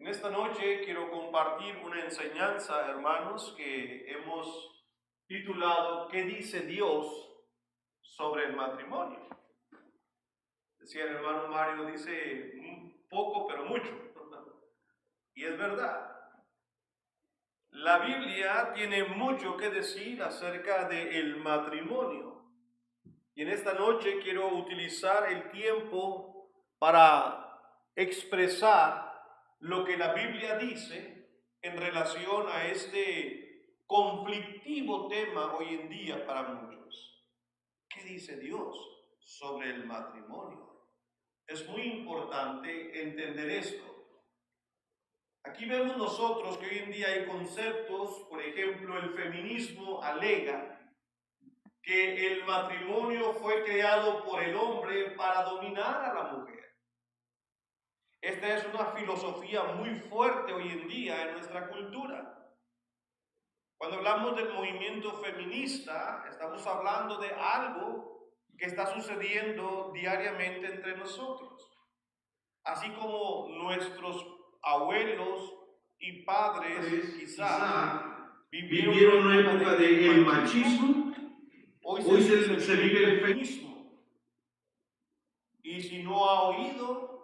En esta noche quiero compartir una enseñanza, hermanos, que hemos titulado ¿Qué dice Dios sobre el matrimonio? Decía el hermano Mario, dice poco pero mucho. Y es verdad. La Biblia tiene mucho que decir acerca del matrimonio. Y en esta noche quiero utilizar el tiempo para expresar lo que la Biblia dice en relación a este conflictivo tema hoy en día para muchos. ¿Qué dice Dios sobre el matrimonio? Es muy importante entender esto. Aquí vemos nosotros que hoy en día hay conceptos, por ejemplo, el feminismo alega que el matrimonio fue creado por el hombre para dominar a la mujer. Esta es una filosofía muy fuerte hoy en día en nuestra cultura. Cuando hablamos del movimiento feminista, estamos hablando de algo que está sucediendo diariamente entre nosotros. Así como nuestros abuelos y padres quizá vivieron una época del machismo, hoy se vive el feminismo. Y si no ha oído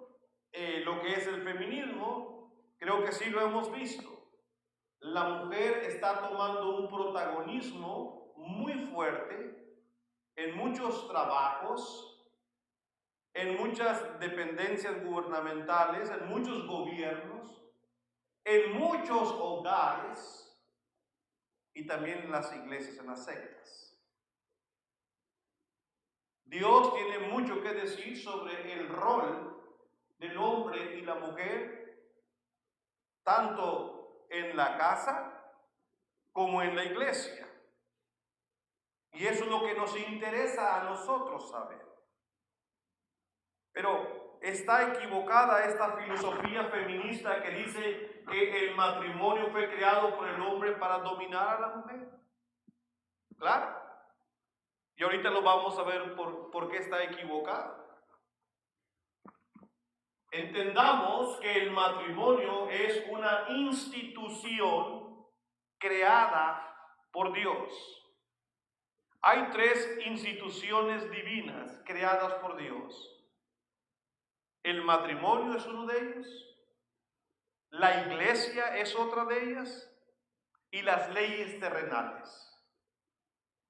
lo que es el feminismo, creo que sí lo hemos visto. La mujer está tomando un protagonismo muy fuerte en muchos trabajos, en muchas dependencias gubernamentales, en muchos gobiernos, en muchos hogares y también en las iglesias, en las sectas. Dios tiene mucho que decir sobre el rol del hombre y la mujer, tanto en la casa como en la iglesia. Y eso es lo que nos interesa a nosotros saber. Pero está equivocada esta filosofía feminista que dice que el matrimonio fue creado por el hombre para dominar a la mujer. Claro. Y ahorita lo vamos a ver por qué está equivocado. Entendamos que el matrimonio es una institución creada por Dios. Hay tres instituciones divinas creadas por Dios. El matrimonio es uno de ellos, la iglesia es otra de ellas y las leyes terrenales.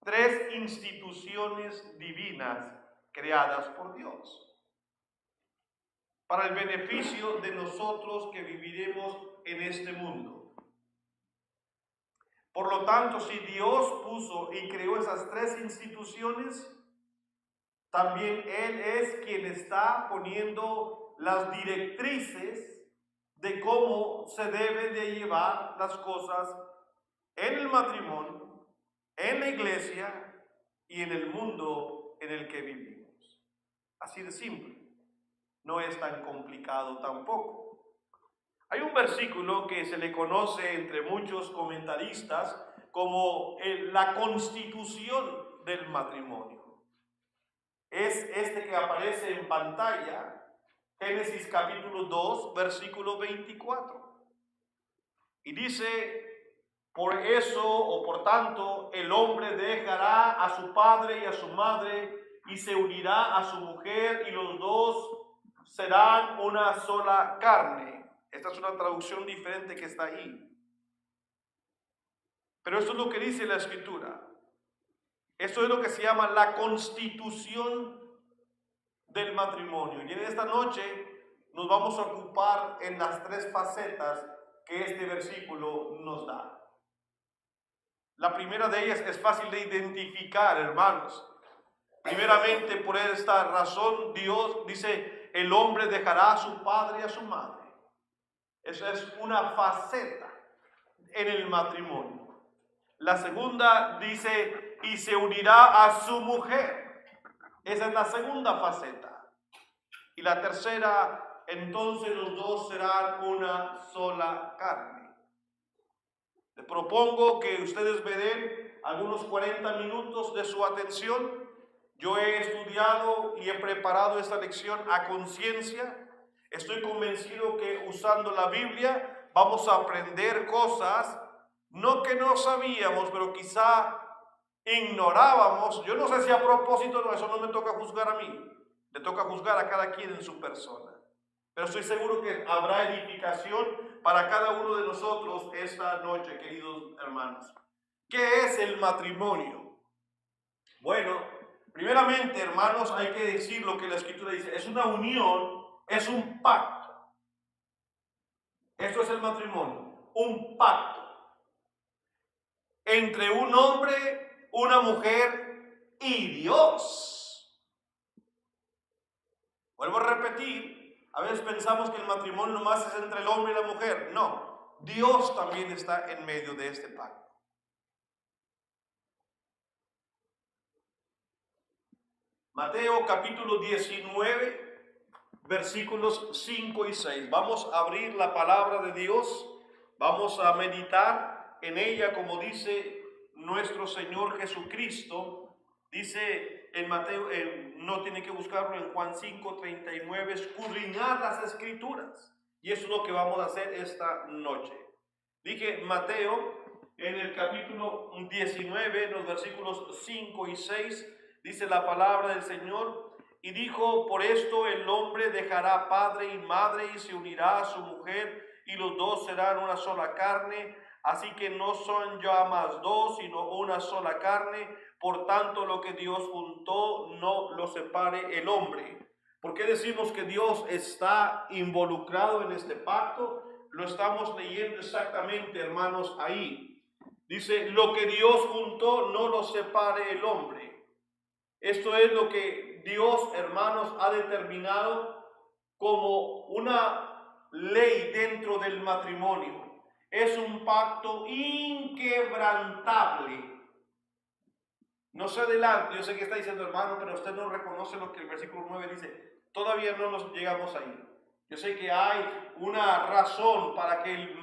Tres instituciones divinas creadas por Dios para el beneficio de nosotros que viviremos en este mundo. Por lo tanto, si Dios puso y creó esas tres instituciones, también Él es quien está poniendo las directrices de cómo se deben de llevar las cosas en el matrimonio, en la iglesia y en el mundo en el que vivimos. Así de simple. No es tan complicado tampoco. Hay un versículo que se le conoce entre muchos comentaristas como la constitución del matrimonio. Es este que aparece en pantalla, Génesis capítulo 2, versículo 24. Y dice, por eso o por tanto, el hombre dejará a su padre y a su madre y se unirá a su mujer y los dos serán una sola carne. Esta es una traducción diferente que está ahí. Pero esto es lo que dice la Escritura. Esto es lo que se llama la constitución del matrimonio. Y en esta noche nos vamos a ocupar en las tres facetas que este versículo nos da. La primera de ellas es fácil de identificar, hermanos. Primeramente, por esta razón, Dios dice, el hombre dejará a su padre y a su madre. Esa es una faceta en el matrimonio. La segunda dice, y se unirá a su mujer. Esa es la segunda faceta. Y la tercera, entonces los dos serán una sola carne. Les propongo que ustedes me den algunos 40 minutos de su atención. Yo he estudiado y he preparado esta lección a conciencia. Estoy convencido que usando la Biblia vamos a aprender cosas, no que no sabíamos, pero quizá ignorábamos. Yo no sé si a propósito, no, eso no me toca juzgar a mí, le toca juzgar a cada quien en su persona. Pero estoy seguro que habrá edificación para cada uno de nosotros esta noche, queridos hermanos. ¿Qué es el matrimonio? Bueno, primeramente, hermanos, hay que decir lo que la Escritura dice. Es una unión, es un pacto. Esto es el matrimonio, un pacto entre un hombre, una mujer y Dios. Vuelvo a repetir, a veces pensamos que el matrimonio nomás es entre el hombre y la mujer. No, Dios también está en medio de este pacto. Mateo capítulo 19, versículos 5 y 6. Vamos a abrir la palabra de Dios, vamos a meditar en ella como dice nuestro Señor Jesucristo. Dice en Mateo, no tiene que buscarlo, en Juan 5:39, escudriñar las Escrituras. Y eso es lo que vamos a hacer esta noche. Dije Mateo en el capítulo 19, los versículos 5 y 6. Dice la palabra del Señor, y dijo, por esto el hombre dejará padre y madre y se unirá a su mujer, y los dos serán una sola carne. Así que no son ya más dos, sino una sola carne. Por tanto, lo que Dios juntó, no lo separe el hombre. ¿Por qué decimos que Dios está involucrado en este pacto? Lo estamos leyendo exactamente, hermanos, ahí. Dice, lo que Dios juntó, no lo separe el hombre. Esto es lo que Dios, hermanos, ha determinado como una ley dentro del matrimonio. Es un pacto inquebrantable. No se adelante, yo sé que está diciendo, hermano, pero usted no reconoce lo que el versículo 9 dice. Todavía no nos llegamos ahí. Yo sé que hay una razón para que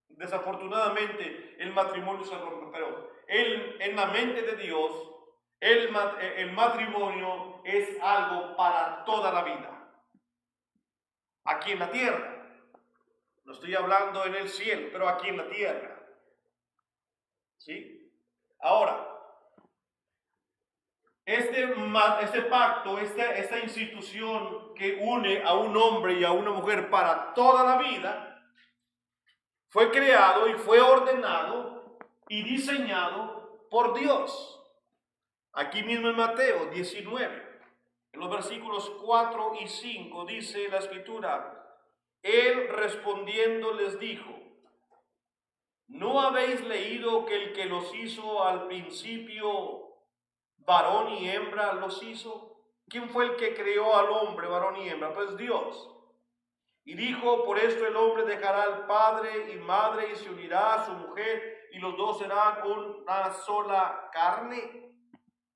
desafortunadamente el matrimonio se rompe, pero en la mente de Dios, el matrimonio es algo para toda la vida. Aquí en la tierra. No estoy hablando en el cielo, pero aquí en la tierra. ¿Sí? Ahora, este pacto, esta institución que une a un hombre y a una mujer para toda la vida, fue creado y fue ordenado y diseñado por Dios. Aquí mismo en Mateo 19, en los versículos 4 y 5, dice la Escritura, Él respondiendo les dijo, ¿no habéis leído que el que los hizo al principio, varón y hembra los hizo? ¿Quién fue el que creó al hombre, varón y hembra? Pues Dios. Y dijo, por esto el hombre dejará al padre y madre y se unirá a su mujer y los dos serán una sola carne.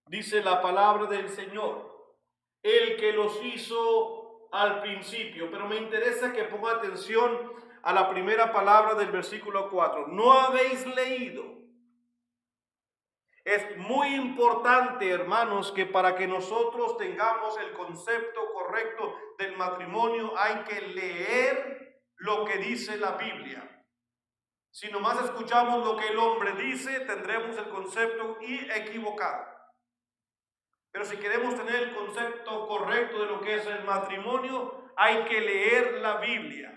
Dice la palabra del Señor, el que los hizo al principio. Pero me interesa que ponga atención a la primera palabra del versículo 4. ¿No habéis leído? Es muy importante, hermanos, que para que nosotros tengamos el concepto correcto del matrimonio hay que leer lo que dice la Biblia. Si nomás escuchamos lo que el hombre dice, tendremos el concepto equivocado. Pero si queremos tener el concepto correcto de lo que es el matrimonio, hay que leer la Biblia.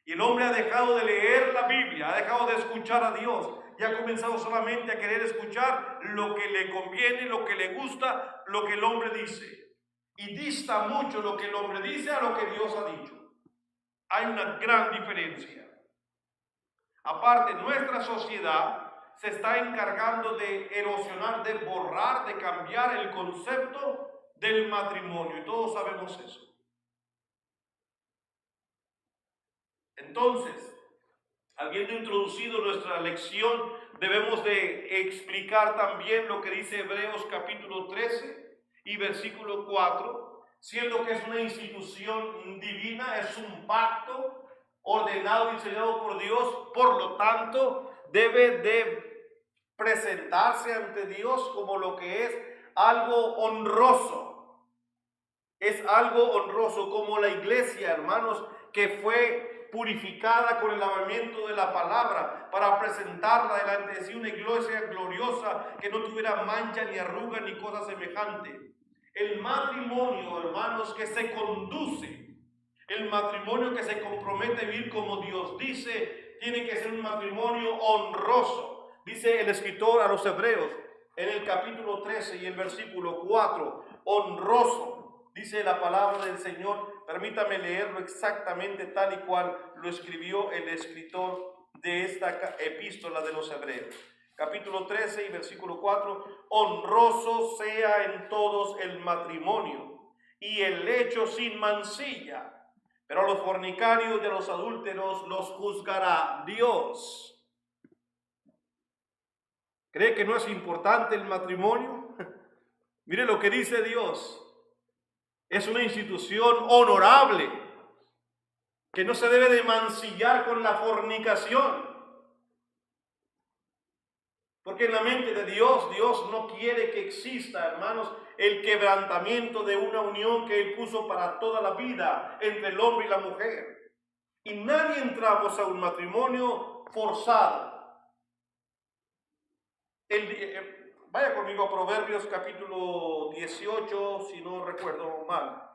Y el hombre ha dejado de leer la Biblia, ha dejado de escuchar a Dios y ha comenzado solamente a querer escuchar lo que le conviene, lo que le gusta, lo que el hombre dice. Y dista mucho lo que el hombre dice a lo que Dios ha dicho. Hay una gran diferencia. Aparte, nuestra sociedad se está encargando de erosionar, de borrar, de cambiar el concepto del matrimonio. Y todos sabemos eso. Entonces, habiendo introducido nuestra lección, debemos de explicar también lo que dice Hebreos capítulo 13 y versículo 4, siendo que es una institución divina, es un pacto ordenado y diseñado por Dios, por lo tanto, debe de presentarse ante Dios como lo que es algo honroso. Es algo honroso como la iglesia, hermanos, que fue purificada con el lavamiento de la palabra para presentarla delante de sí, una iglesia gloriosa que no tuviera mancha ni arruga ni cosa semejante. El matrimonio, hermanos, que se conduce, el matrimonio que se compromete a vivir como Dios dice, tiene que ser un matrimonio honroso. Dice el escritor a los Hebreos en el capítulo 13 y el versículo 4, honroso. Dice la palabra del Señor, permítame leerlo exactamente tal y cual lo escribió el escritor de esta epístola de los Hebreos. Capítulo 13 y versículo 4, honroso sea en todos el matrimonio y el lecho sin mancilla, pero a los fornicarios y a los adúlteros los juzgará Dios. ¿Cree que no es importante el matrimonio? Mire lo que dice Dios. Es una institución honorable que no se debe de mancillar con la fornicación. Porque en la mente de Dios, Dios no quiere que exista, hermanos, el quebrantamiento de una unión que Él puso para toda la vida entre el hombre y la mujer. Y nadie entramos a un matrimonio forzado. Vaya conmigo a Proverbios capítulo 18, si no recuerdo mal.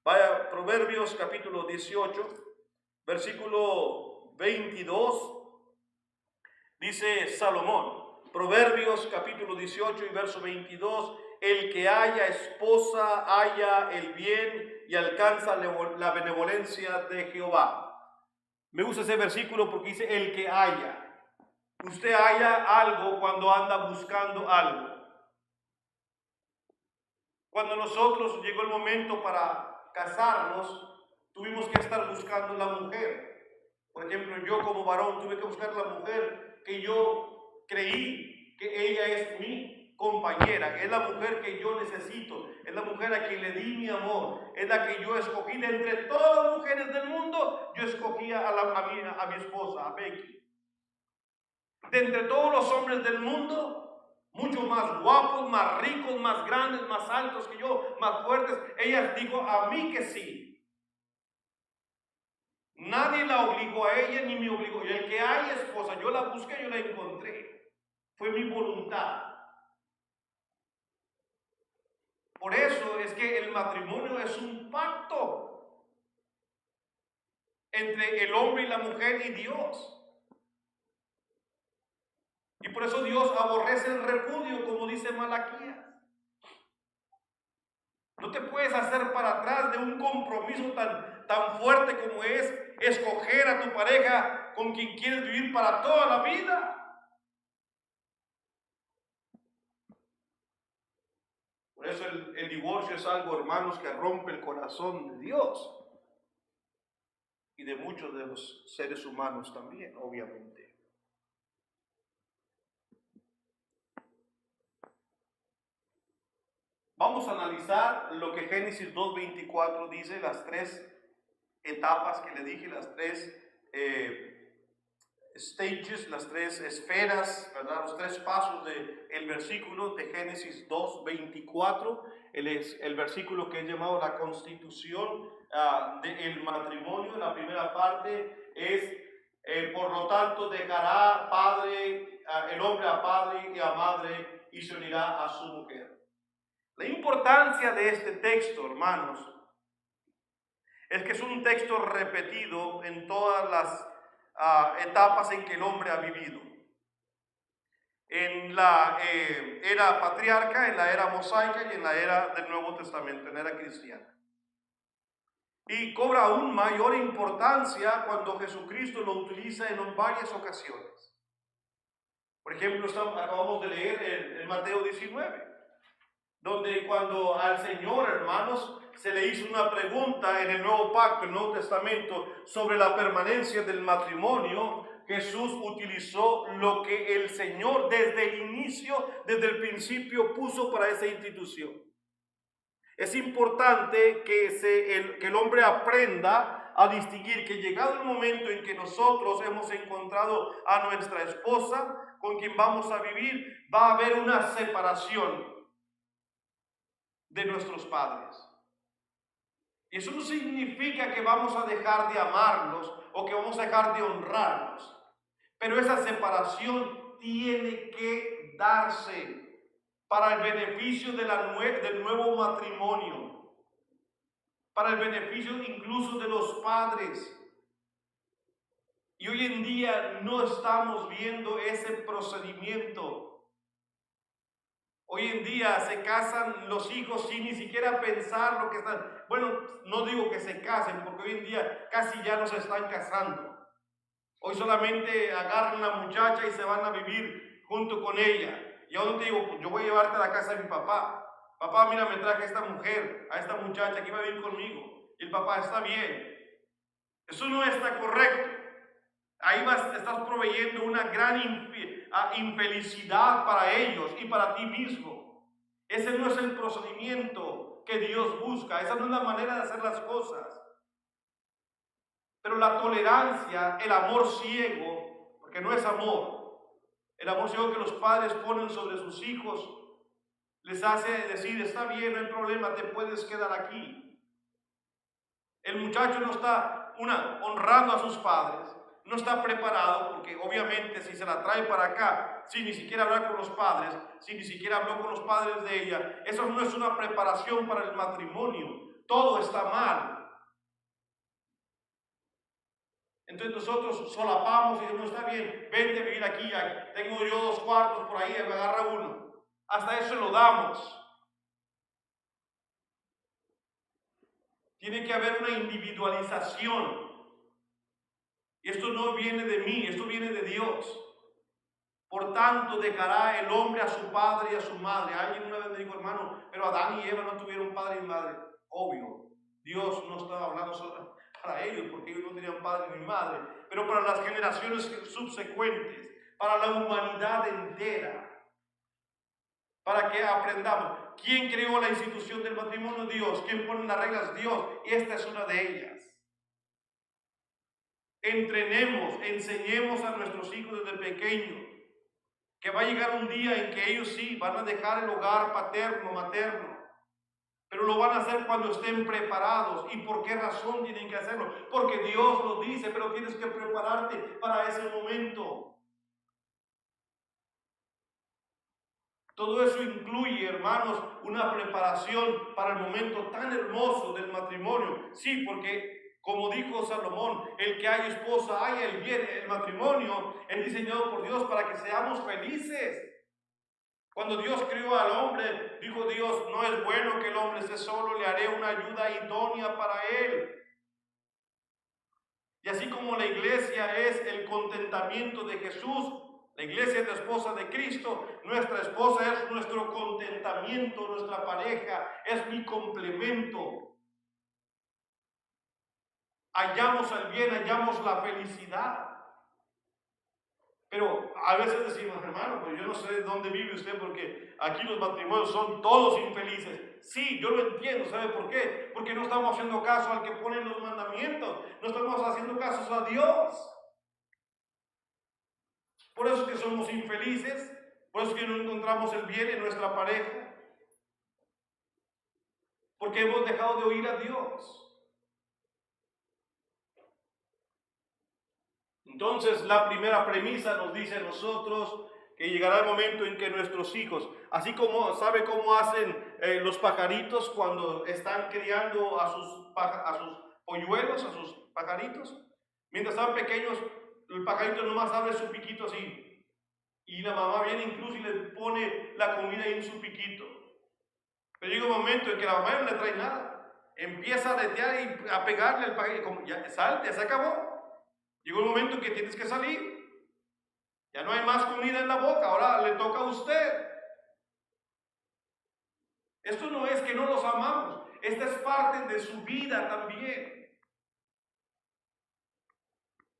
Vaya, Proverbios capítulo 18, versículo 22, dice Salomón. Proverbios capítulo 18 y verso 22, el que haya esposa haya el bien y alcanza la benevolencia de Jehová. Me gusta ese versículo porque dice el que haya. Usted haya algo cuando anda buscando algo. Cuando nosotros llegó el momento para casarnos, tuvimos que estar buscando la mujer. Por ejemplo, yo como varón tuve que buscar la mujer que yo creí que ella es mi compañera, es la mujer que yo necesito, es la mujer a quien le di mi amor, es la que yo escogí de entre todas las mujeres del mundo. Yo escogía a mi esposa, a Becky. De entre todos los hombres del mundo, mucho más guapos, más ricos, más grandes, más altos que yo, más fuertes, ella dijo a mí que sí. Nadie la obligó a ella ni me obligó. Y el que hay esposa, yo la busqué, yo la encontré. Fue mi voluntad. Por eso es que el matrimonio es un pacto entre el hombre y la mujer y Dios. Y por eso Dios aborrece el repudio, como dice Malaquías. No te puedes hacer para atrás de un compromiso tan fuerte como es escoger a tu pareja con quien quieres vivir para toda la vida. Por eso el divorcio es algo, hermanos, que rompe el corazón de Dios y de muchos de los seres humanos también, obviamente. Vamos a analizar lo que Génesis 2:24 dice, las tres etapas que le dije, las tres stages, las tres esferas, ¿verdad? Los tres pasos del versículo de Génesis 2:24, el versículo que es llamado la constitución del matrimonio. La primera parte es, por lo tanto, dejará el hombre a padre y a madre y se unirá a su mujer. La importancia de este texto, hermanos, es que es un texto repetido en todas las etapas en que el hombre ha vivido. En la era patriarca, en la era mosaica y en la era del Nuevo Testamento, en la era cristiana. Y cobra aún mayor importancia cuando Jesucristo lo utiliza en varias ocasiones. Por ejemplo, acabamos de leer en Mateo 19. Donde cuando al Señor, hermanos, se le hizo una pregunta en el Nuevo Pacto, el Nuevo Testamento, sobre la permanencia del matrimonio, Jesús utilizó lo que el Señor desde el inicio, desde el principio, puso para esa institución. Es importante que el hombre aprenda a distinguir que llegado el momento en que nosotros hemos encontrado a nuestra esposa, con quien vamos a vivir, va a haber una separación de nuestros padres. Y eso no significa que vamos a dejar de amarlos o que vamos a dejar de honrarlos. Pero esa separación tiene que darse para el beneficio del nuevo matrimonio, para el beneficio incluso de los padres. Y hoy en día no estamos viendo ese procedimiento. Hoy en día se casan los hijos sin ni siquiera pensar lo que están. Bueno, no digo que se casen, porque hoy en día casi ya no se están casando. Hoy solamente agarran a la muchacha y se van a vivir junto con ella. Y ahora te digo, yo voy a llevarte a la casa de mi papá. Papá, mira, me traje a esta mujer, a esta muchacha que iba a vivir conmigo. Y el papá, está bien. Eso no está correcto. Ahí estás proveyendo una gran infelicidad para ellos y para ti mismo. Ese no es el procedimiento que Dios busca. Esa no es la manera de hacer las cosas. Pero la tolerancia, el amor ciego, porque no es amor, el amor ciego que los padres ponen sobre sus hijos, les hace decir, está bien, no hay problema, te puedes quedar aquí. El muchacho no está honrando a sus padres, no está preparado, porque obviamente si se la trae para acá, sin ni siquiera hablar con los padres, sin ni siquiera habló con los padres de ella, eso no es una preparación para el matrimonio. Todo está mal. Entonces nosotros solapamos y decimos, está bien, vente a vivir aquí, tengo yo 2 cuartos por ahí, me agarra uno. Hasta eso lo damos. Tiene que haber una individualización. Y esto no viene de mí, esto viene de Dios. Por tanto, dejará el hombre a su padre y a su madre. Alguien una vez me dijo, hermano, pero Adán y Eva no tuvieron padre y madre. Obvio, Dios no estaba hablando solo para ellos, porque ellos no tenían padre ni madre, pero para las generaciones subsecuentes, para la humanidad entera, para que aprendamos. ¿Quién creó la institución del matrimonio? Dios. ¿Quién pone las reglas? Dios. Y esta es una de ellas. Entrenemos, enseñemos a nuestros hijos desde pequeños que va a llegar un día en que ellos sí van a dejar el hogar paterno, materno, pero lo van a hacer cuando estén preparados. ¿Y por qué razón tienen que hacerlo? Porque Dios lo dice, pero tienes que prepararte para ese momento. Todo eso incluye, hermanos, una preparación para el momento tan hermoso del matrimonio. Sí, porque como dijo Salomón, el que haya esposa, haya el bien. El matrimonio es diseñado por Dios para que seamos felices. Cuando Dios crió al hombre, dijo Dios, no es bueno que el hombre esté solo, le haré una ayuda idónea para él. Y así como la iglesia es el contentamiento de Jesús, la iglesia es la esposa de Cristo, nuestra esposa es nuestro contentamiento, nuestra pareja es mi complemento. Hallamos el bien, hallamos la felicidad. Pero a veces decimos, hermano, pues yo no sé de dónde vive usted porque aquí los matrimonios son todos infelices. Sí, yo lo entiendo, ¿sabe por qué? Porque no estamos haciendo caso al que pone los mandamientos, no estamos haciendo caso a Dios. Por eso es que somos infelices, por eso es que no encontramos el bien en nuestra pareja, porque hemos dejado de oír a Dios. Entonces, la primera premisa nos dice a nosotros que llegará el momento en que nuestros hijos, así como, ¿sabe cómo hacen los pajaritos cuando están criando a sus polluelos, a sus pajaritos? Mientras están pequeños, el pajarito nomás abre su piquito así. Y la mamá viene incluso y le pone la comida ahí en su piquito. Pero llega un momento en que la mamá no le trae nada. Empieza a aletear y a pegarle al pajarito. Como, ya salte, se acabó. Llegó el momento que tienes que salir. Ya no hay más comida en la boca, ahora le toca a usted. Esto no es que no los amamos, esta es parte de su vida también.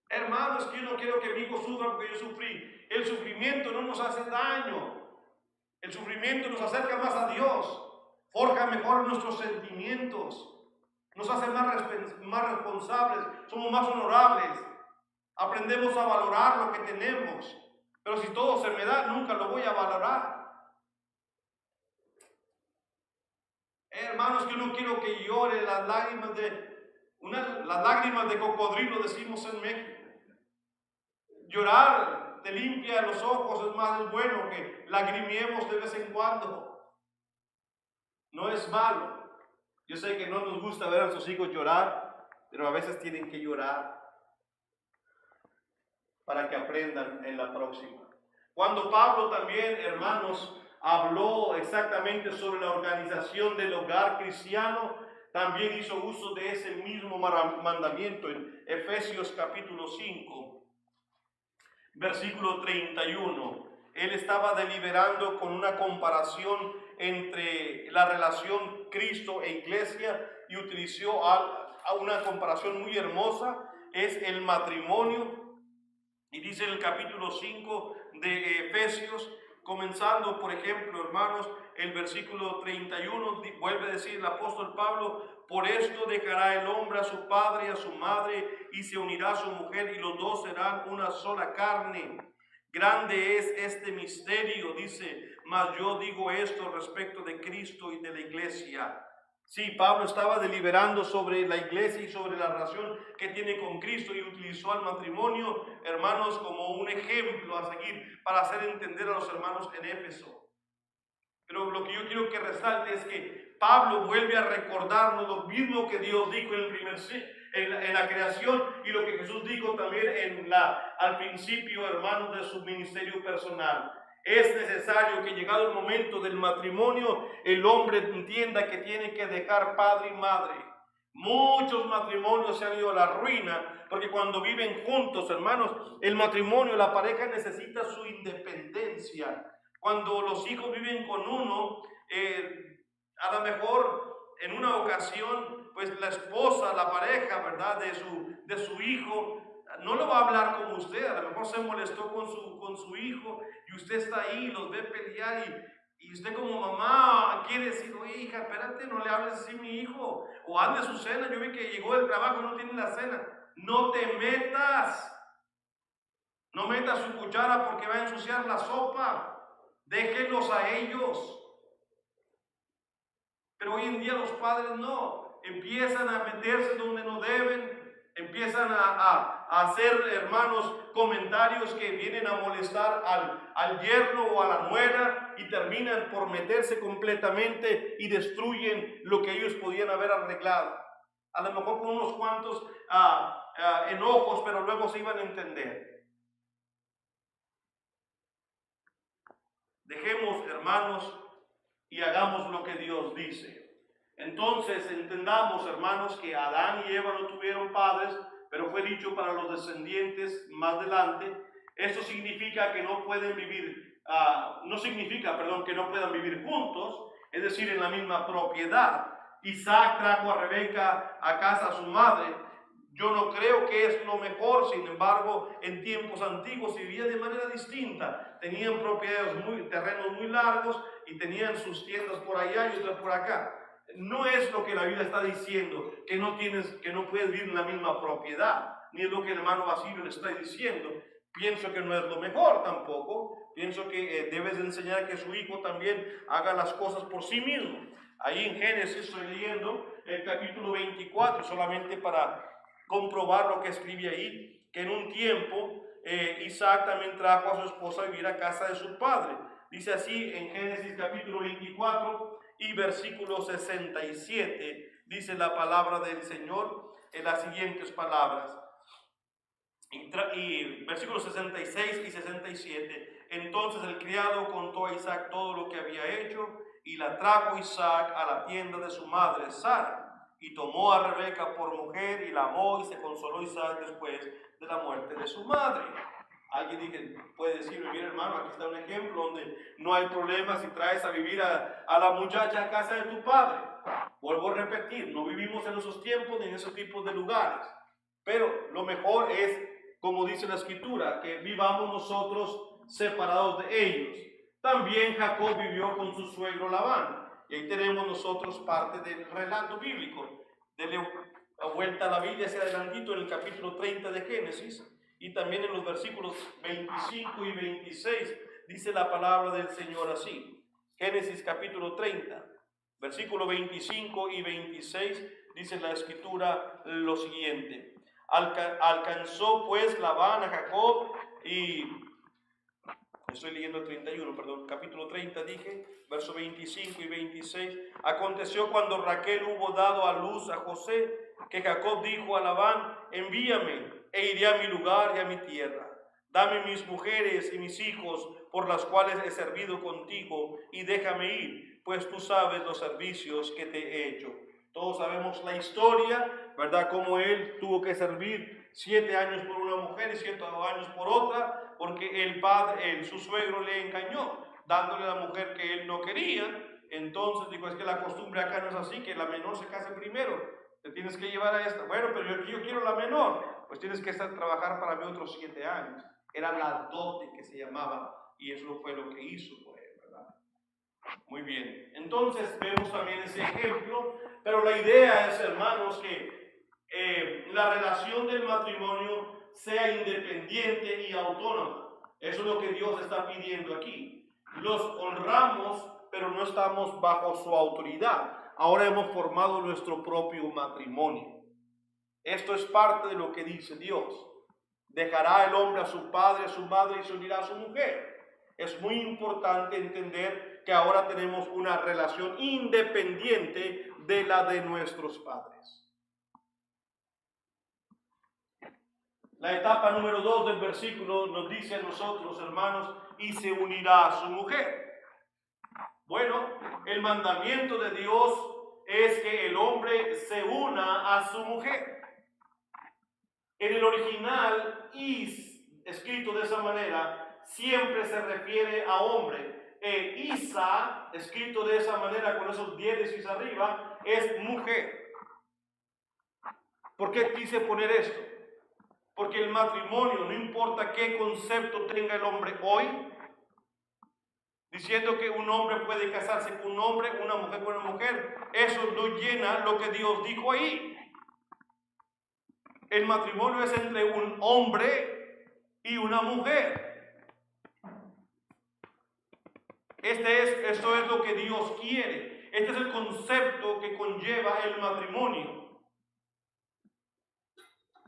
Hermanos, que yo no quiero que mi hijo sufra porque yo sufrí. El sufrimiento no nos hace daño. El sufrimiento nos acerca más a Dios. Forja mejor nuestros sentimientos. Nos hace más responsables. Somos más honorables. Aprendemos a valorar lo que tenemos. Pero si todo se me da, nunca lo voy a valorar. hermanos, que no quiero que llore las lágrimas de cocodrilo, decimos en México. Llorar te limpia los ojos, es más, es bueno que lagrimiemos de vez en cuando. No es malo. Yo sé que no nos gusta ver a nuestros hijos llorar, pero a veces tienen que llorar para que aprendan en la próxima. Cuando Pablo también, hermanos, habló exactamente sobre la organización del hogar cristiano, también hizo uso de ese mismo mandamiento en Efesios capítulo 5, versículo 31. Él estaba deliberando con una comparación entre la relación Cristo e iglesia y utilizó a una comparación muy hermosa, es el matrimonio. Y dice en el capítulo 5 de Efesios, comenzando por ejemplo, hermanos, el versículo 31, vuelve a decir el apóstol Pablo: por esto dejará el hombre a su padre y a su madre, y se unirá a su mujer, y los dos serán una sola carne. Grande es este misterio, dice, mas yo digo esto respecto de Cristo y de la iglesia. Sí, Pablo estaba deliberando sobre la iglesia y sobre la relación que tiene con Cristo, y utilizó al matrimonio, hermanos, como un ejemplo a seguir para hacer entender a los hermanos en Éfeso. Pero lo que yo quiero que resalte es que Pablo vuelve a recordarnos lo mismo que Dios dijo en la creación, y lo que Jesús dijo también al principio, hermanos, de su ministerio personal. Es necesario que, llegado el momento del matrimonio, el hombre entienda que tiene que dejar padre y madre. Muchos matrimonios se han ido a la ruina porque cuando viven juntos, hermanos, el matrimonio, la pareja necesita su independencia. Cuando los hijos viven con uno, a lo mejor en una ocasión, pues la esposa, la pareja, ¿verdad?, de su hijo, no lo va a hablar como usted. A lo mejor se molestó con su hijo y usted está ahí, los ve pelear, y usted como mamá quiere decir: oye, hija, espérate, no le hables así a mi hijo, o hazle su cena. Yo vi que llegó del trabajo y no tiene la cena. No te metas. No metas su cuchara porque va a ensuciar la sopa. Déjenlos a ellos. Pero hoy en día los padres no, empiezan a meterse donde no deben, empiezan a hacer, hermanos, comentarios que vienen a molestar al yerno o a la nuera, y terminan por meterse completamente y destruyen lo que ellos podían haber arreglado. A lo mejor con unos cuantos enojos, pero luego se iban a entender. Dejemos, hermanos, y hagamos lo que Dios dice. Entonces entendamos, hermanos, que Adán y Eva no tuvieron padres, pero fue dicho para los descendientes más adelante. Esto significa que no pueden vivir, no significa, que no puedan vivir juntos, es decir, en la misma propiedad. Isaac trajo a Rebeca a casa a su madre. Yo no creo que es lo mejor, sin embargo, en tiempos antiguos se vivía de manera distinta. Tenían propiedades, terrenos muy largos, y tenían sus tiendas por allá y otras por acá. No es lo que la Biblia está diciendo, que no puedes vivir en la misma propiedad, ni es lo que el hermano Basilio le está diciendo. Pienso que no es lo mejor tampoco. Pienso que debes enseñar que su hijo también haga las cosas por sí mismo. Ahí en Génesis estoy leyendo el capítulo 24, solamente para comprobar lo que escribe ahí, que en un tiempo Isaac también trajo a su esposa a vivir a casa de su padre. Dice así en Génesis capítulo 24 y versículo 67, dice la palabra del Señor en las siguientes palabras. Y versículos 66 y 67. Entonces el criado contó a Isaac todo lo que había hecho, y la trajo Isaac a la tienda de su madre Sara. Y tomó a Rebeca por mujer y la amó, y se consoló Isaac después de la muerte de su madre. Alguien puede decir: mira, hermano, aquí está un ejemplo donde no hay problema si traes a vivir a la muchacha a casa de tu padre. Vuelvo a repetir, no vivimos en esos tiempos ni en esos tipos de lugares. Pero lo mejor es, como dice la Escritura, que vivamos nosotros separados de ellos. También Jacob vivió con su suegro Labán. Y ahí tenemos nosotros parte del relato bíblico. Dele vuelta a la Biblia hacia adelantito en el capítulo 30 de Génesis, y también en los versículos 25 y 26 dice la palabra del Señor así. Génesis capítulo 30, Versículo 25 y 26 dice la escritura lo siguiente. Alcanzó pues Labán a Jacob y... Estoy leyendo el 31, perdón, capítulo 30 dije, verso 25 y 26. Aconteció cuando Raquel hubo dado a luz a José, que Jacob dijo a Labán, envíame e iré a mi lugar y a mi tierra. Dame mis mujeres y mis hijos, por las cuales he servido contigo, y déjame ir, pues tú sabes los servicios que te he hecho. Todos sabemos la historia, ¿verdad? Cómo él tuvo que servir 7 años por una mujer y 7 años por otra, porque el padre, su suegro le engañó, dándole la mujer que él no quería. Entonces dijo, es que la costumbre acá no es así, que la menor se case primero, te tienes que llevar a esta. Bueno, pero yo quiero la menor, pues tienes que trabajar para mí otros 7 años. Era la dote que se llamaba, y eso fue lo que hizo por él, ¿verdad? Muy bien, entonces vemos también ese ejemplo, pero la idea es, hermanos, que la relación del matrimonio sea independiente y autónoma. Eso es lo que Dios está pidiendo aquí. Los honramos, pero no estamos bajo su autoridad. Ahora hemos formado nuestro propio matrimonio. Esto es parte de lo que dice Dios. Dejará el hombre a su padre, a su madre y se unirá a su mujer. Es muy importante entender que ahora tenemos una relación independiente de la de nuestros padres. La etapa número 2 del versículo nos dice a nosotros, hermanos, y se unirá a su mujer. Bueno, el mandamiento de Dios es que el hombre se una a su mujer. En el original, escrito de esa manera, siempre se refiere a hombre. Isa, escrito de esa manera, con esos dieresis arriba, es mujer. ¿Por qué quise poner esto? Porque el matrimonio, no importa qué concepto tenga el hombre hoy, diciendo que un hombre puede casarse con un hombre, una mujer con una mujer, eso no llena lo que Dios dijo ahí. El matrimonio es entre un hombre y una mujer. Esto es lo que Dios quiere. Este es el concepto que conlleva el matrimonio.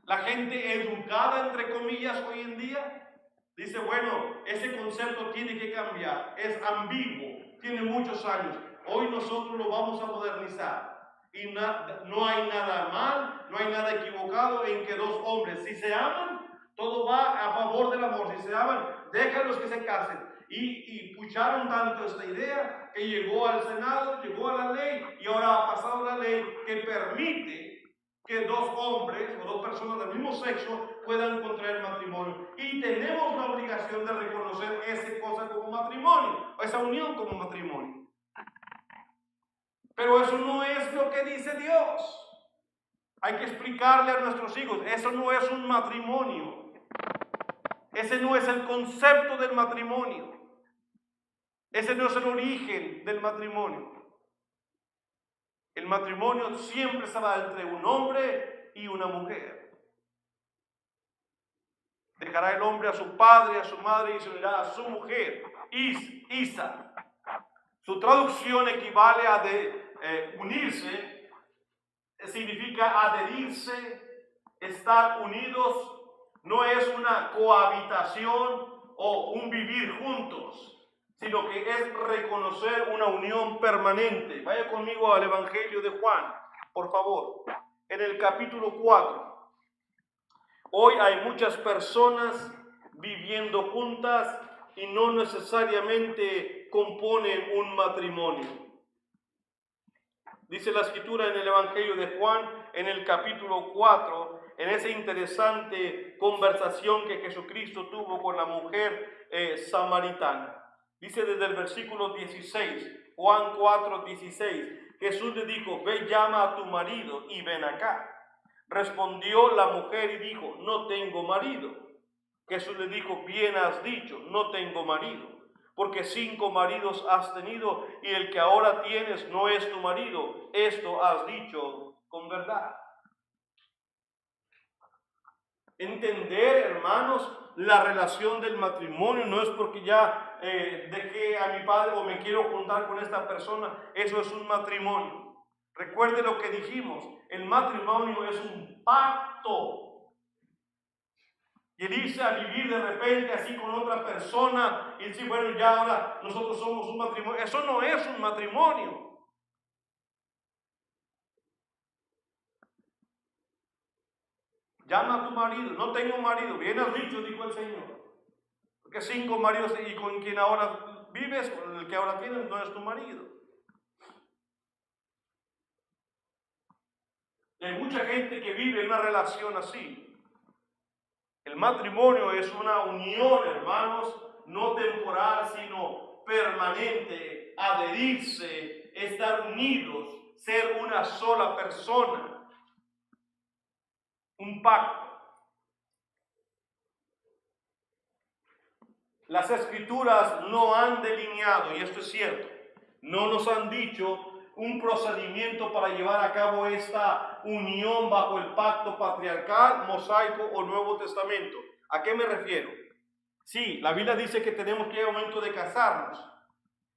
La gente educada, entre comillas, hoy en día, dice, bueno, ese concepto tiene que cambiar. Es ambiguo, tiene muchos años. Hoy nosotros lo vamos a modernizar. Y no hay nada mal, no hay nada equivocado en que dos hombres, si se aman, todo va a favor del amor. Si se aman, déjalos que se casen. Y pucharon tanto esta idea que llegó al Senado, llegó a la ley, y ahora ha pasado la ley que permite que dos hombres o dos personas del mismo sexo puedan contraer matrimonio. Y tenemos la obligación de reconocer esa cosa como matrimonio, esa unión como matrimonio. Pero eso no es lo que dice Dios. Hay que explicarle a nuestros hijos, eso no es un matrimonio. Ese no es el concepto del matrimonio. Ese no es el origen del matrimonio. El matrimonio siempre será entre un hombre y una mujer. Dejará el hombre a su padre, a su madre y se unirá a su mujer. Isa. Su traducción equivale a unirse, significa adherirse, estar unidos. No es una cohabitación o un vivir juntos, sino que es reconocer una unión permanente. Vaya conmigo al Evangelio de Juan, por favor. En el capítulo 4. Hoy hay muchas personas viviendo juntas y no necesariamente componen un matrimonio. Dice la escritura en el Evangelio de Juan, en el capítulo 4, en esa interesante conversación que Jesucristo tuvo con la mujer samaritana. Dice desde el versículo 16, Juan 4, 16, Jesús le dijo, ve, llama a tu marido y ven acá. Respondió la mujer y dijo, no tengo marido. Jesús le dijo, bien has dicho, no tengo marido. Porque 5 maridos has tenido y el que ahora tienes no es tu marido. Esto has dicho con verdad. Entender, hermanos, la relación del matrimonio no es porque ya dejé a mi padre o me quiero juntar con esta persona. Eso es un matrimonio. Recuerde lo que dijimos, el matrimonio es un pacto. Y el irse a vivir de repente así con otra persona y decir, bueno, ya ahora nosotros somos un matrimonio. Eso no es un matrimonio. Llama a tu marido, no tengo marido, bien has dicho, dijo el Señor. Porque 5 maridos y con quien ahora vives, con el que ahora tienes, no es tu marido. Y hay mucha gente que vive en una relación así. El matrimonio es una unión, hermanos, no temporal, sino permanente, adherirse, estar unidos, ser una sola persona, un pacto. Las escrituras no han delineado, y esto es cierto, no nos han dicho un procedimiento para llevar a cabo esta unión bajo el pacto patriarcal, mosaico o Nuevo Testamento. ¿A qué me refiero? Sí, la Biblia dice que tenemos que llegar al momento de casarnos,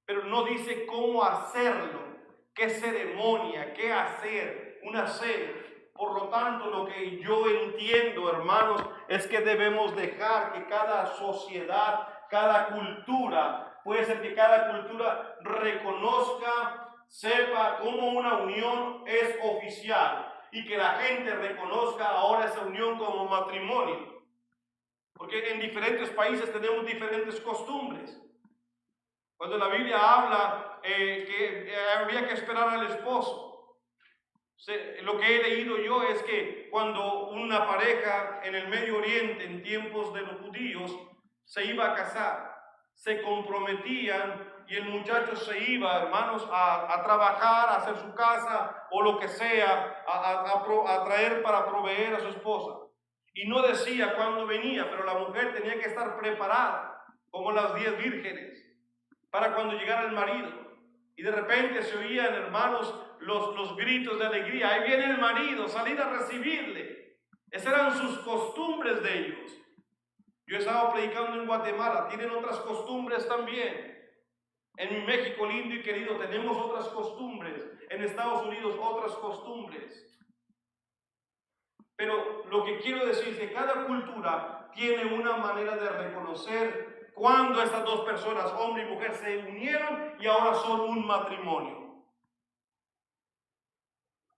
pero no dice cómo hacerlo, qué ceremonia, qué hacer, una cena. Por lo tanto, lo que yo entiendo, hermanos, es que debemos dejar que cada sociedad, cada cultura, puede ser que cada cultura reconozca, sepa cómo una unión es oficial y que la gente reconozca ahora esa unión como matrimonio. Porque en diferentes países tenemos diferentes costumbres. Cuando la Biblia habla que había que esperar al esposo, lo que he leído yo es que cuando una pareja en el Medio Oriente, en tiempos de los judíos, se iba a casar, se comprometían y el muchacho se iba, hermanos, a trabajar, a hacer su casa o lo que sea, a traer para proveer a su esposa. Y no decía cuándo venía, pero la mujer tenía que estar preparada, como las 10 vírgenes, para cuando llegara el marido. Y de repente se oían, hermanos, los gritos de alegría. Ahí viene el marido, salir a recibirle. Esas eran sus costumbres de ellos. Yo he estado predicando en Guatemala, tienen otras costumbres también. En México lindo y querido tenemos otras costumbres. En Estados Unidos otras costumbres. Pero lo que quiero decir es que cada cultura tiene una manera de reconocer cuando estas dos personas, hombre y mujer, se unieron y ahora son un matrimonio.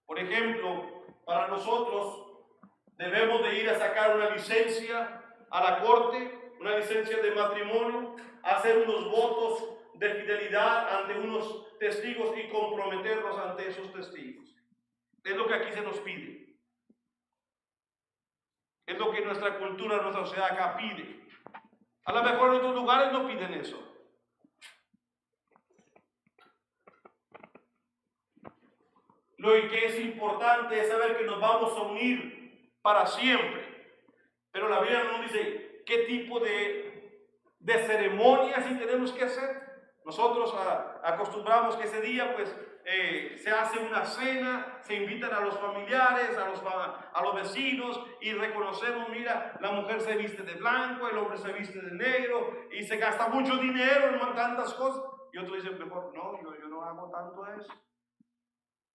Por ejemplo, para nosotros debemos de ir a sacar una licencia a la corte, una licencia de matrimonio, hacer unos votos de fidelidad ante unos testigos y comprometernos ante esos testigos. Es lo que aquí se nos pide. Es lo que nuestra cultura, nuestra sociedad acá pide. A lo mejor en otros lugares no piden eso. Lo que es importante es saber que nos vamos a unir para siempre. Pero la Biblia no nos dice qué tipo de ceremonias sí tenemos que hacer. Nosotros acostumbramos que ese día pues se hace una cena, se invitan a los familiares, a los vecinos y reconocemos, mira, la mujer se viste de blanco, el hombre se viste de negro y se gasta mucho dinero en tantas cosas. Y otros dicen, mejor, no, yo no hago tanto eso.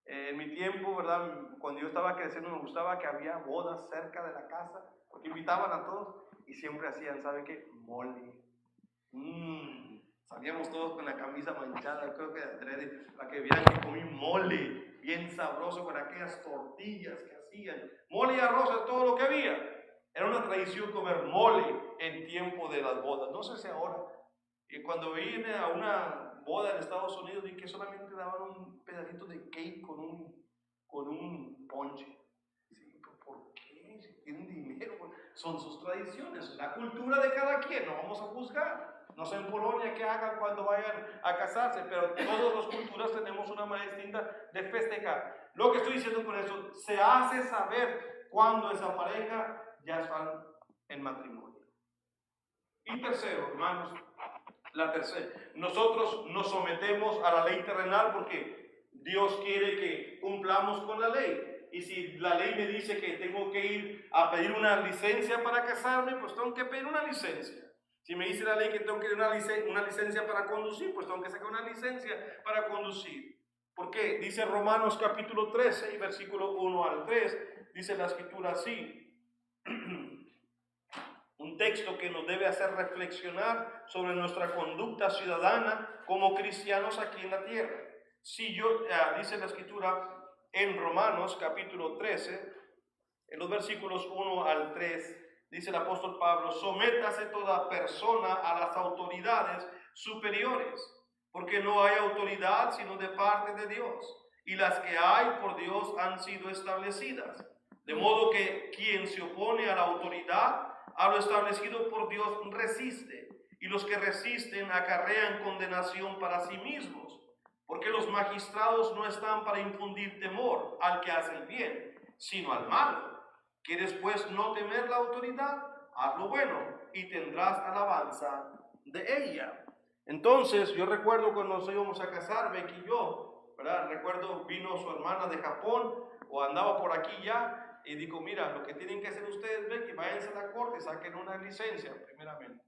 En mi tiempo, ¿verdad? Cuando yo estaba creciendo me gustaba que había bodas cerca de la casa, porque invitaban a todos y siempre hacían, ¿sabe qué? Mole. Salíamos todos con la camisa manchada, creo que de adrede, para que vean que comí mole, bien sabroso con aquellas tortillas que hacían. Mole y arroz es todo lo que había. Era una tradición comer mole en tiempo de las bodas. No sé si ahora, cuando vine a una boda en Estados Unidos, vi que solamente daban un pedacito de cake con un ponche. Sí, pero ¿por qué? Si tienen dinero, son sus tradiciones, la cultura de cada quien, no vamos a juzgar. No sé en Polonia qué hagan cuando vayan a casarse, pero todas las culturas tenemos una manera distinta de festejar. Lo que estoy diciendo con eso, se hace saber cuando esa pareja ya están en matrimonio. Y tercero, hermanos, la tercera, nosotros nos sometemos a la ley terrenal porque Dios quiere que cumplamos con la ley. Y si la ley me dice que tengo que ir a pedir una licencia para casarme, pues tengo que pedir una licencia. Si me dice la ley que tengo que pedir una licencia para conducir, pues tengo que sacar una licencia para conducir. ¿Por qué? Dice Romanos capítulo 13, versículo 1 al 3, dice la escritura así. Un texto que nos debe hacer reflexionar sobre nuestra conducta ciudadana como cristianos aquí en la tierra. Si dice la escritura en Romanos capítulo 13, en los versículos 1 al 3, dice el apóstol Pablo: sométase toda persona a las autoridades superiores, porque no hay autoridad sino de parte de Dios, y las que hay por Dios han sido establecidas. De modo que quien se opone a la autoridad, a lo establecido por Dios, resiste, y los que resisten acarrean condenación para sí mismos, porque los magistrados no están para infundir temor al que hace el bien, sino al malo. ¿Quieres pues no temer la autoridad? Haz lo bueno y tendrás alabanza de ella. Entonces, yo recuerdo cuando nos íbamos a casar, Becky y yo, ¿verdad? Recuerdo, vino su hermana de Japón, o andaba por aquí ya, y dijo: mira, lo que tienen que hacer ustedes, Becky, váyanse a la corte, saquen una licencia, primeramente,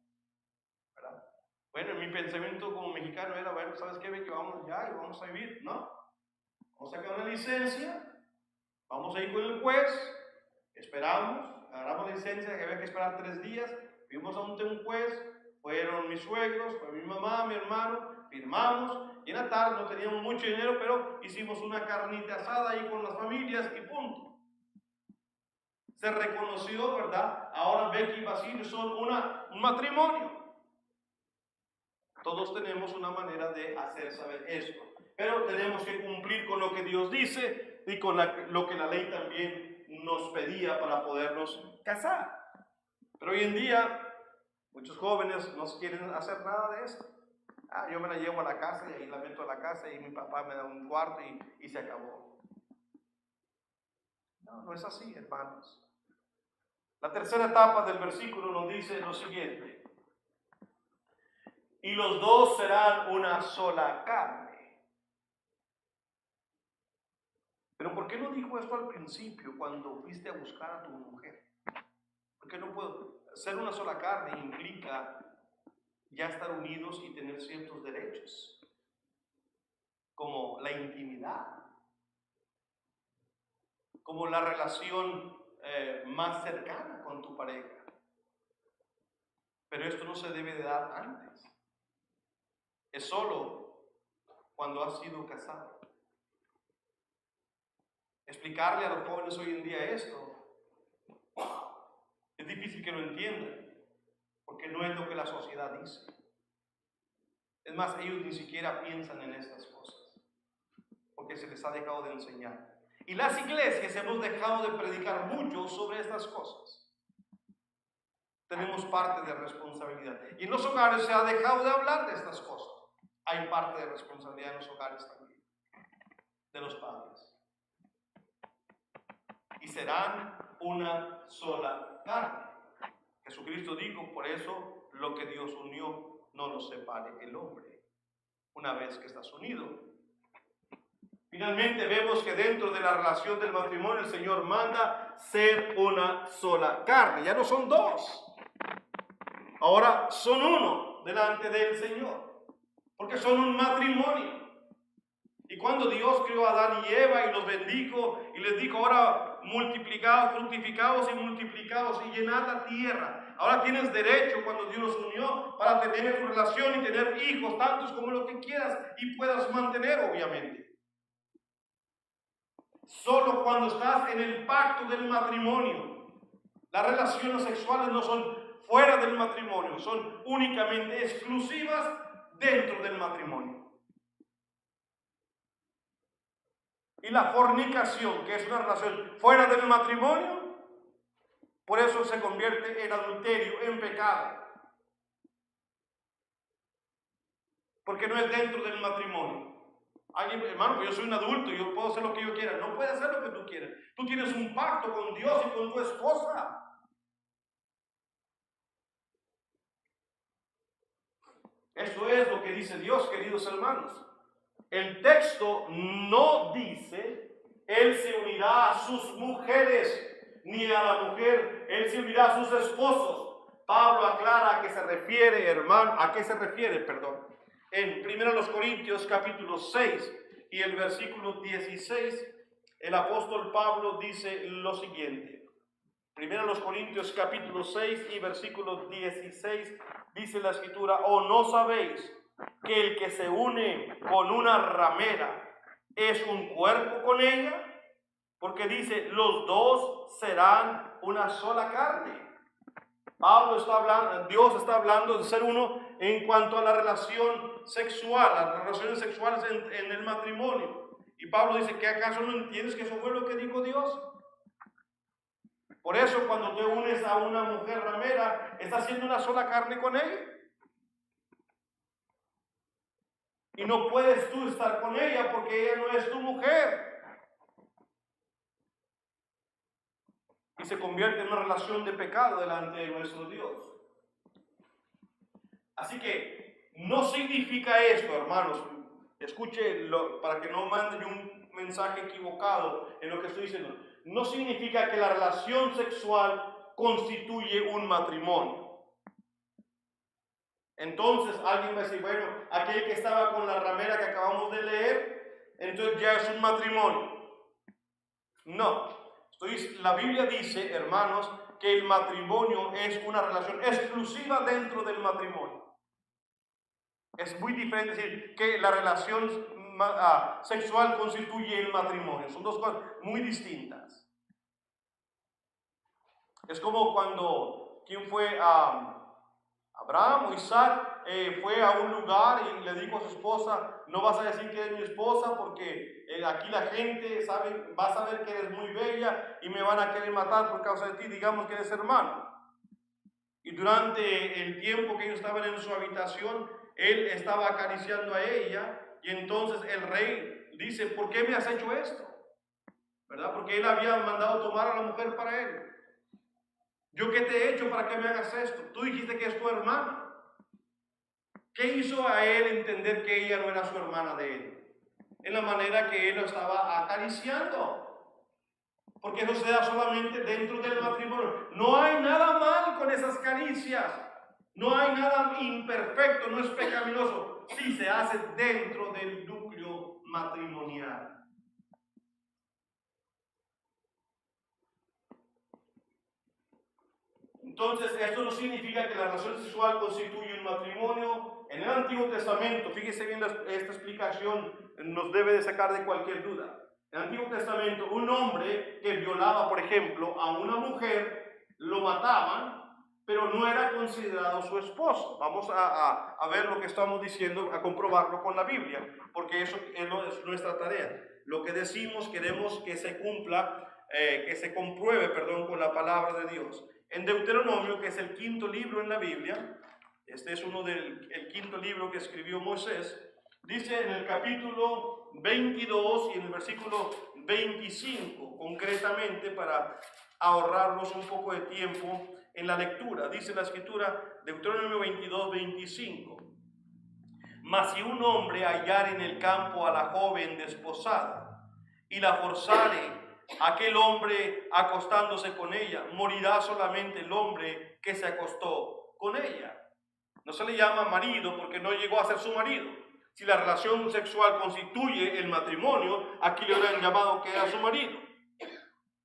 ¿verdad? Bueno, en mi pensamiento como mexicano era: bueno, ¿sabes qué, Becky? Vamos ya y vamos a vivir, ¿no? Vamos a sacar una licencia, vamos a ir con el juez, esperamos, agarramos la licencia, que había que esperar 3 días, fuimos ante un juez, fueron mis suegros, fue mi mamá, mi hermano, firmamos, y en la tarde no teníamos mucho dinero, pero hicimos una carnita asada ahí con las familias y punto. Se reconoció, ¿verdad? Ahora Becky y Basilio son un matrimonio. Todos tenemos una manera de hacer saber esto, pero tenemos que cumplir con lo que Dios dice y con lo que la ley también nos pedía para podernos casar. Pero hoy en día muchos jóvenes no quieren hacer nada de esto. Yo me la llevo a la casa y ahí la meto a la casa y mi papá me da un cuarto y se acabó. No, no es así, hermanos. La tercera etapa del versículo nos dice lo siguiente: y los dos serán una sola carne. Pero ¿por qué no dijo esto al principio cuando fuiste a buscar a tu mujer? Porque no puedo. Ser una sola carne implica ya estar unidos y tener ciertos derechos, como la intimidad, como la relación más cercana con tu pareja. Pero esto no se debe de dar antes. Es solo cuando has sido casado. Explicarle a los jóvenes hoy en día esto es difícil que lo entiendan, porque no es lo que la sociedad dice. Es más, ellos ni siquiera piensan en estas cosas, porque se les ha dejado de enseñar. Y las iglesias hemos dejado de predicar mucho sobre estas cosas. Tenemos parte de responsabilidad. Y en los hogares se ha dejado de hablar de estas cosas. Hay parte de responsabilidad en los hogares también, de los padres. Y serán una sola carne. Jesucristo dijo: por eso lo que Dios unió, no lo separe el hombre. Una vez que estás unido. Finalmente vemos que dentro de la relación del matrimonio el Señor manda ser una sola carne. Ya no son dos. Ahora son uno delante del Señor. Porque son un matrimonio. Y cuando Dios creó a Adán y Eva y los bendijo y les dijo: ahora multiplicados, fructificados y multiplicados y llenad la tierra. Ahora tienes derecho, cuando Dios los unió, para tener tu relación y tener hijos, tantos como lo que quieras y puedas mantener, obviamente. Solo cuando estás en el pacto del matrimonio. Las relaciones sexuales no son fuera del matrimonio, son únicamente exclusivas dentro del matrimonio. Y la fornicación, que es una relación fuera del matrimonio, por eso se convierte en adulterio, en pecado. Porque no es dentro del matrimonio. Alguien, hermano, yo soy un adulto, yo puedo hacer lo que yo quiera. No puedes hacer lo que tú quieras. Tú tienes un pacto con Dios y con tu esposa. Eso es lo que dice Dios, queridos hermanos. El texto no dice Él se unirá a sus mujeres, ni a la mujer, Él se unirá a sus esposos. Pablo aclara a qué se refiere, hermano, En 1 Corintios capítulo 6 y el versículo 16, el apóstol Pablo dice lo siguiente. 1 Corintios capítulo 6 y versículo 16 dice la escritura: ¿O no sabéis que el que se une con una ramera es un cuerpo con ella? Porque dice, los dos serán una sola carne. Dios está hablando de ser uno en cuanto a la relación sexual, las relaciones sexuales en el matrimonio. Y Pablo dice, ¿que acaso no entiendes que eso fue lo que dijo Dios? Por eso cuando te unes a una mujer ramera, estás haciendo una sola carne con ella. Y no puedes tú estar con ella porque ella no es tu mujer. Y se convierte en una relación de pecado delante de nuestro Dios. Así que no significa esto, hermanos. Escúchelo para que no mande un mensaje equivocado en lo que estoy diciendo. No significa que la relación sexual constituye un matrimonio. Entonces alguien va a decir, bueno, aquel que estaba con la ramera que acabamos de leer, entonces ya es un matrimonio. No, la Biblia dice, hermanos, que el matrimonio es una relación exclusiva dentro del matrimonio. Es muy diferente decir que la relación sexual constituye el matrimonio. Son dos cosas muy distintas. Es como cuando, ¿quién fue? Abraham o Isaac fue a un lugar y le dijo a su esposa, no vas a decir que eres mi esposa porque aquí la gente va a saber que eres muy bella y me van a querer matar por causa de ti, digamos que eres hermano. Y durante el tiempo que ellos estaban en su habitación, él estaba acariciando a ella y entonces el rey dice, ¿por qué me has hecho esto? ¿Verdad? Porque él había mandado tomar a la mujer para él. ¿Yo qué te he hecho para que me hagas esto? Tú dijiste que es tu hermana. ¿Qué hizo a él entender que ella no era su hermana de él? En la manera que él lo estaba acariciando. Porque eso se da solamente dentro del matrimonio. No hay nada mal con esas caricias. No hay nada imperfecto, no es pecaminoso. Sí se hace dentro del núcleo matrimonial. Entonces, esto no significa que la relación sexual constituye un matrimonio. En el Antiguo Testamento, fíjese bien, esta explicación nos debe de sacar de cualquier duda. En el Antiguo Testamento, un hombre que violaba, por ejemplo, a una mujer, lo mataban, pero no era considerado su esposo. Vamos a ver lo que estamos diciendo, a comprobarlo con la Biblia, porque eso es nuestra tarea. Lo que decimos queremos que se cumpla, que se compruebe, con la palabra de Dios. En Deuteronomio, que es el quinto libro en la Biblia, este es el quinto libro que escribió Moisés, dice en el capítulo 22 y en el versículo 25, concretamente para ahorrarnos un poco de tiempo en la lectura, dice la escritura, Deuteronomio 22, 25. Mas si un hombre hallar en el campo a la joven desposada y la forzare, aquel hombre acostándose con ella, morirá solamente el hombre que se acostó con ella. No se le llama marido porque no llegó a ser su marido. Si la relación sexual constituye el matrimonio, aquí le hubieran llamado que era su marido.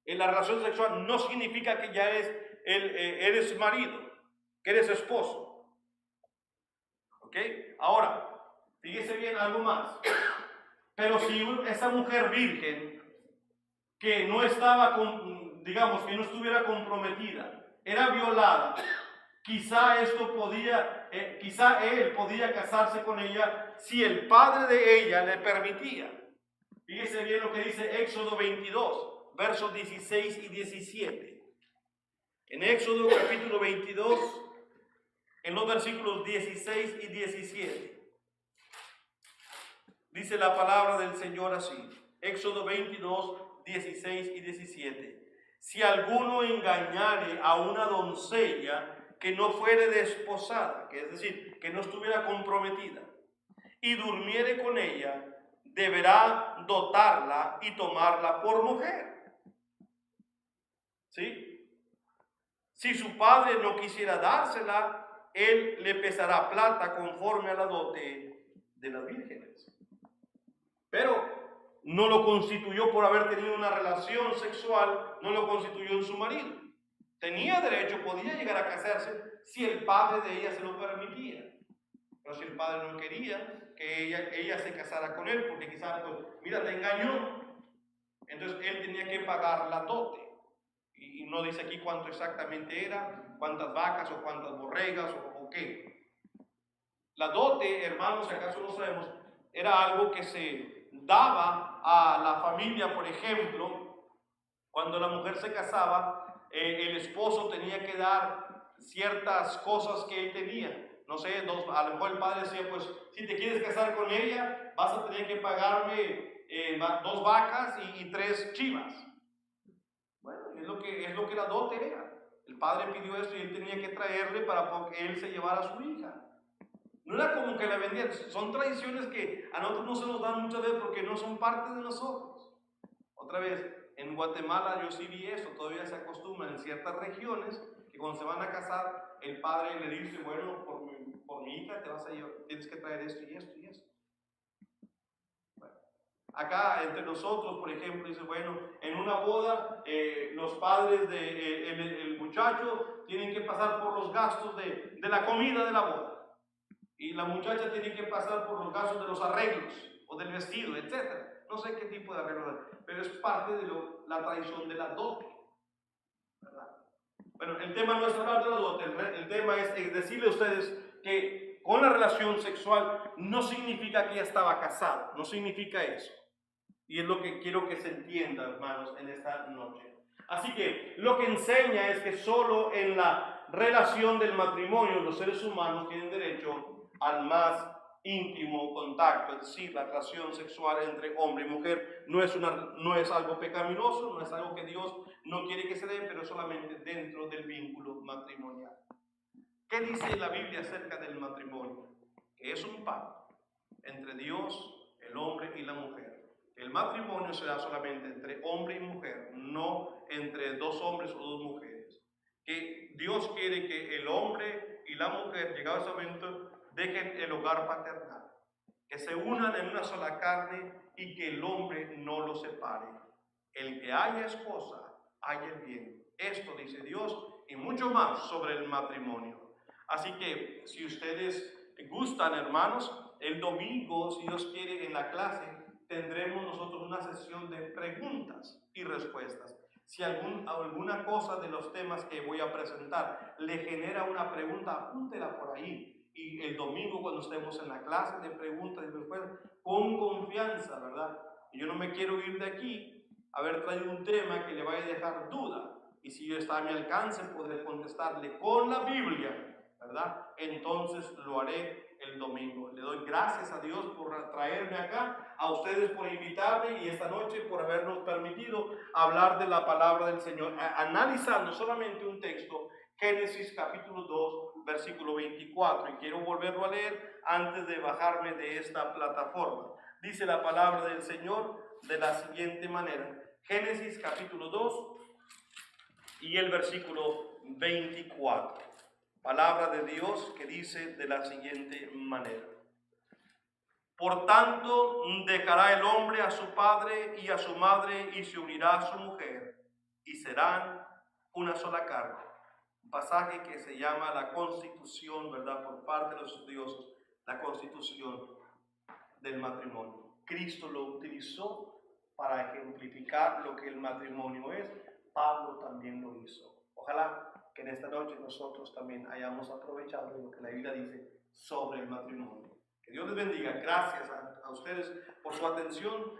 En la relación sexual no significa que ya eres marido, que eres esposo. ¿Ok? Ahora, fíjese bien algo más. Pero si esa mujer virgen que no estaba, que no estuviera comprometida, era violada, quizá él podía casarse con ella si el padre de ella le permitía. Fíjese bien lo que dice Éxodo 22, versos 16 y 17. En Éxodo capítulo 22, en los versículos 16 y 17, dice la palabra del Señor así. Éxodo 22, 16 y 17. Si alguno engañare a una doncella que no fuere desposada, que es decir, que no estuviera comprometida, y durmiere con ella, deberá dotarla y tomarla por mujer. ¿Sí? Si su padre no quisiera dársela, él le pesará plata conforme a la dote de las vírgenes. Pero no lo constituyó por haber tenido una relación sexual, no lo constituyó en su marido. Tenía derecho, podía llegar a casarse si el padre de ella se lo permitía. Pero si el padre no quería que ella se casara con él, porque quizás, pues, mira, te engañó, entonces él tenía que pagar la dote. Y no dice aquí cuánto exactamente era, cuántas vacas o cuántas borregas o qué. La dote, hermanos, si acaso no sabemos, era algo que se daba a la familia, por ejemplo, cuando la mujer se casaba, el esposo tenía que dar ciertas cosas que él tenía. No sé, a lo mejor el padre decía, pues, si te quieres casar con ella, vas a tener que pagarme 2 vacas y 3 chivas. Bueno, es lo que la dote era. El padre pidió esto y él tenía que traerle para que él se llevara a su hija. No era como que la vendían, son tradiciones que a nosotros no se nos dan muchas veces porque no son parte de nosotros. Otra vez, en Guatemala yo sí vi eso, todavía se acostumbra en ciertas regiones que cuando se van a casar, el padre le dice, bueno, por mi hija te vas a llevar, tienes que traer esto y esto y esto. Bueno, acá entre nosotros, por ejemplo, dice, bueno, en una boda, los padres del muchacho tienen que pasar por los gastos de la comida de la boda. Y la muchacha tiene que pasar por los gastos de los arreglos o del vestido, etc. No sé qué tipo de arreglos, pero es parte de la tradición de la dote, ¿verdad? Bueno, el tema no es hablar de la dote, el tema es decirle a ustedes que con la relación sexual no significa que ella estaba casada, no significa eso. Y es lo que quiero que se entienda, hermanos, en esta noche. Así que lo que enseña es que solo en la relación del matrimonio los seres humanos tienen derecho al más íntimo contacto, es decir, la relación sexual entre hombre y mujer no es algo pecaminoso, no es algo que Dios no quiere que se dé, pero solamente dentro del vínculo matrimonial. ¿Qué dice la Biblia acerca del matrimonio? Que es un pacto entre Dios, el hombre y la mujer. El matrimonio será solamente entre hombre y mujer, no entre 2 hombres o 2 mujeres. Que Dios quiere que el hombre y la mujer, llegado ese momento, dejen el hogar paternal, que se unan en una sola carne y que el hombre no los separe. El que haya esposa, haya el bien. Esto dice Dios y mucho más sobre el matrimonio. Así que si ustedes gustan, hermanos, el domingo, si Dios quiere, en la clase tendremos nosotros una sesión de preguntas y respuestas. Si alguna cosa de los temas que voy a presentar le genera una pregunta, apúntela por ahí. Y el domingo, cuando estemos en la clase de preguntas y respuestas, con confianza, ¿verdad? Y yo no me quiero ir de aquí haber traído un tema que le vaya a dejar duda. Y si yo está a mi alcance poder contestarle con la Biblia, ¿verdad? Entonces lo haré el domingo. Le doy gracias a Dios por traerme acá, a ustedes por invitarme y esta noche por habernos permitido hablar de la palabra del Señor, analizando solamente un texto, Génesis capítulo 2, versículo 24. Y quiero volverlo a leer antes de bajarme de esta plataforma. Dice la palabra del Señor de la siguiente manera. Génesis capítulo 2 y el versículo 24. Palabra de Dios que dice de la siguiente manera. Por tanto, dejará el hombre a su padre y a su madre y se unirá a su mujer y serán una sola carne. Un pasaje que se llama la Constitución, ¿verdad? Por parte de los estudiosos, la Constitución del matrimonio. Cristo lo utilizó para ejemplificar lo que el matrimonio es. Pablo también lo hizo. Ojalá que en esta noche nosotros también hayamos aprovechado lo que la Biblia dice sobre el matrimonio. Que Dios les bendiga. Gracias a ustedes por su atención.